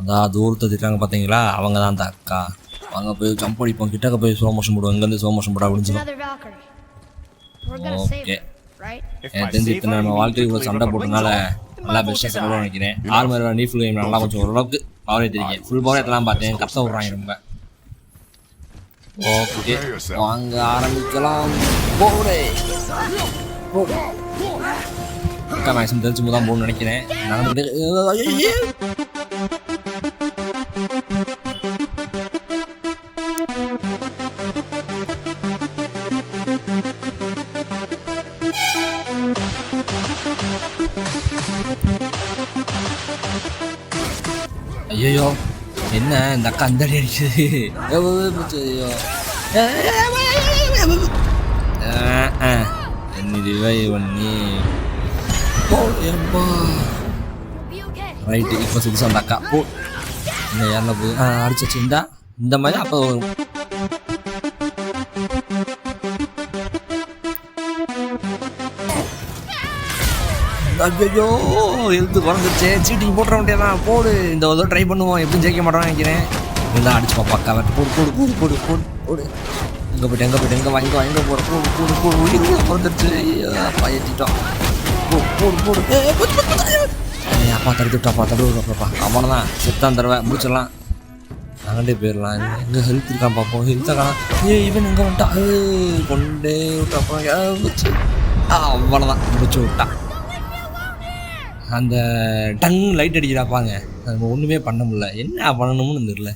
அதான் தூரத்தை திட்டாங்க பார்த்தீங்களா, அவங்க தான் அந்த அக்கா. வாங்க போய் ஜம்ப் அடிப்போம், கிட்டக்க போய் ஸ்லோ மோஷன் போடுவோம், இங்கேருந்து ஸ்லோ மோஷன் போட அப்படின்னு. ஓகே, எனக்கு தெரிஞ்சு இத்தனை நம்ம வாழ்க்கைக்கு சண்டை போட்டனால நல்லா பெஸ்ட்டாக சொல்லணும்னு நினைக்கிறேன். ஆர்மர் நீ ஃபுல் கேம் நல்லா கொஞ்சம் ஓரளவுக்கு பவர் ஏற்றிருக்கேன். ஃபுல் பவர் ஏற்றலாம் பார்த்தேன், கஷ்டம் விட்றாங்க ரொம்ப. ஓகே வாங்க ஆரம்பிக்கலாம். போடு அக்கா மேக்ஸிமம் தெரிஞ்சு தான் போகணும்னு நினைக்கிறேன். நடந்துக்கிட்டு ஐயோ என்ன இந்த அக்கா அந்த அடி அடிக்குது. பண்ணி ரைட்டு இப்போ சிரிச்சு அந்த அக்கா போ இன்னும் யாரில் போய் அடிச்சு இருந்தா இந்த மாதிரி அப்போ ஐயோ எழுத்து குறைஞ்சிருச்சு. சீட்டிங் போட்டுற வேண்டியதான். போடு இந்த ஒரு ட்ரை பண்ணுவோம், எப்படியும் ஜெயிக்க மாட்டோம்னு நினைக்கிறேன். இருந்தால் அடிச்சு பாப்பா வெட்டு போடு போடு போடு போடு போடு போடு. எங்கே போய்ட்டு எங்கே வாங்கி போகிற போடு போடு போடு. உயிர் குறைஞ்சிருச்சு. அப்பா ஏற்றிட்டோம். போடு போடு போடு. அப்பா தடுத்துட்டாப்பா தடுவுப்பா. அவனை தான் செத்தான் தடவை முடிச்சிடலாம். நாங்களே போயிடலாம். எங்கே ஹெல்த் இருக்கான் பார்ப்போம். ஹெல்த்தாக இவன் எங்கே வந்துட்டா கொண்டே விட்டாப்பா. அவனை தான் முடிச்சு விட்டான். அந்த டங் லைட் அடிக்கிறாப்பாங்க. அது ஒன்றுமே பண்ண முடியல. என்ன பண்ணணும்னு தெரியல.